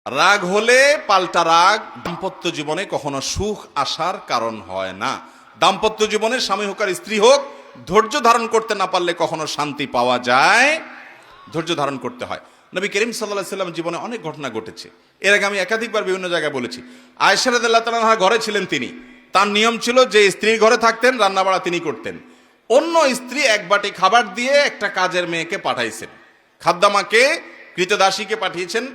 রাগ হলে পাল্টা রাগ দাম্পত্য জীবনে কখনো সুখ আসার কারণ হয় না। দাম্পত্য জীবনে স্বামী হোক আর স্ত্রী হোক, ধৈর্য ধারণ করতে না পারলে কখনো শান্তি পাওয়া যায়, ধৈর্য ধারণ করতে হয়। নবী করিম সাল্লাল্লাহু আলাইহি ওয়াসাল্লাম জীবনে অনেক ঘটনা ঘটেছে। এর আগে আমি একাধিকবার বিভিন্ন জায়গায় বলেছি। আয়েশা রাদিয়াল্লাহু তাআলা আনহা ঘরে ছিলেন, তিনি, তার নিয়ম ছিল যে স্ত্রীর ঘরে থাকতেন, রান্নাবাড়া তিনি করতেন। অন্য স্ত্রী এক বাটি খাবার দিয়ে একটা কাজের মেয়েকে পাঠাইছেন, খাদ্দামাকে, কৃতদাসীকে পাঠিয়েছেন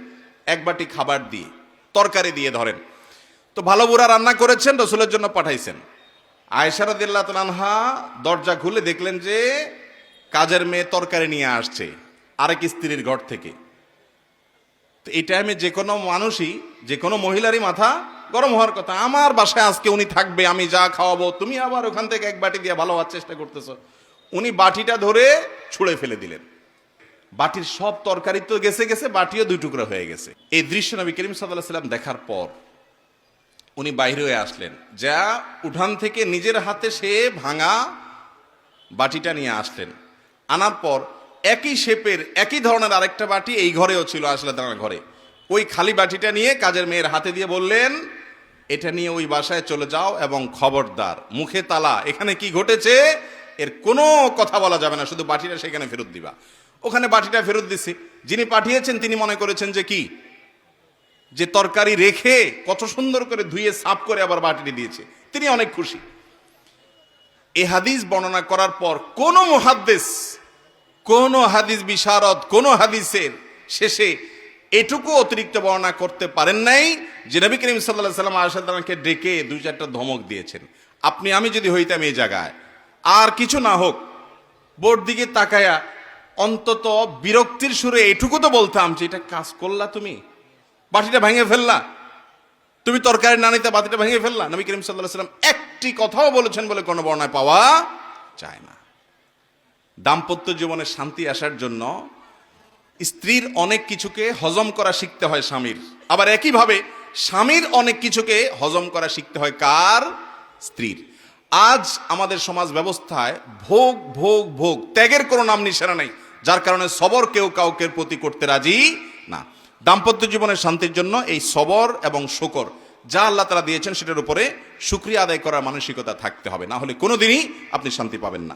এক বাটি খাবার দিয়ে, তরকারি দিয়ে ধরেন। তো ভালো বুড়া রান্না করেছেন, রসুলের জন্য পাঠাইছেন। আয়েশা রাদিয়াল্লাহু তাআলা আনহা দরজা খুলে দেখলেন যে কাজের মেয়ে তরকারি নিয়ে আসছে আরেক স্ত্রীর ঘর থেকে। তো এই টাইমে যে কোনো মানুষই, যে কোনো মহিলারই মাথা গরম হওয়ার কথা। আমার বাসায় আজকে উনি থাকবে, আমি যা খাওয়াবো, তুমি আবার ওখান থেকে এক বাটি দিয়ে ভালো হওয়ার চেষ্টা করতেছো। উনি বাটিটা ধরে ছুঁড়ে ফেলে দিলেন। বাটির সব তরকারি তো গেছে গেছে, বাটিও দুই টুকরা হয়ে গেছে। এই দৃশ্য নবী করিম সাল্লাল্লাহু আলাইহি ওয়াসাল্লাম দেখার পর উনি বাইরে হয়ে আসলেন, যা উঠান থেকে নিজের হাতে সে ভাঙা বাটিটা নিয়ে আসলেন। আনার পর একই শেপের একই ধরনের আরেকটা বাটি এই ঘরেও ছিল, আসলে তার ঘরে। ওই খালি বাটিটা নিয়ে কাজের মেয়ের হাতে দিয়ে বললেন, এটা নিয়ে ওই বাসায় চলে যাও এবং খবরদার, মুখে তালা, এখানে কি ঘটেছে এর কোনো কথা বলা যাবে না, শুধু বাটিটা সেখানে ফেরত দিবা। ওখানে বাটিটা ফেরত দিছি। যিনি পাঠিয়েছেন তিনি মনে করেছেন যে কি, যে তরকারি রেখে কত সুন্দর করে ধুয়ে সাফ করে আবার বাটিটি দিয়েছে, তিনি অনেক খুশি। এই হাদিস বর্ণনা করার পর কোন মুহাদ্দিস, কোন হাদিস বিশারদ, কোন হাদিসের শেষে এটুকু অতিরিক্ত বর্ণনা করতে পারেন নাই যে নবী করিম সাল্লাল্লাহু আলাইহি ওয়াসাল্লাম আয়েশা রাদিয়াল্লাহু আনহাকে ডেকে দুই চারটা ধমক দিয়েছেন। আপনি আমি যদি হইতাম এই জায়গায়, আর কিছু না হোক, বোর্ড দিকে তাকায়া অন্তত বিরক্তির সুরে এটুকু তো বলতাম যে এটা কাজ করলা, তুমি বাটিটা ভেঙে ফেললা, তুমি তরকারি না নিতে বাটিটা ভেঙে ফেললা। নবী করিম সাল্লাল্লাহু আলাইহি ওয়াসাল্লাম একটি কথাও বলেছেন বলে কোনো বর্ণনায় পাওয়া যায় না। দাম্পত্য জীবনে শান্তি আসার জন্য স্ত্রীর অনেক কিছুকে হজম করা শিখতে হয় স্বামীর, আবার একইভাবে স্বামীর অনেক কিছুকে হজম করা শিখতে হয় কার? স্ত্রীর। আজ আমাদের সমাজ ব্যবস্থায় ভোগ ভোগ ভোগ, ত্যাগের কোনো নাম নিশানা নাই, যার কারণে সবর কেউ কাউকে প্রতি করতে রাজি না। দাম্পত্য জীবনের শান্তির জন্য এই সবর এবং শুকর যা আল্লাহ তাআলা দিয়েছেন সেটার উপরে শুকরিয়া আদায় করার মানসিকতা থাকতে হবে, না হলে কোনোদিনই আপনি শান্তি পাবেন না।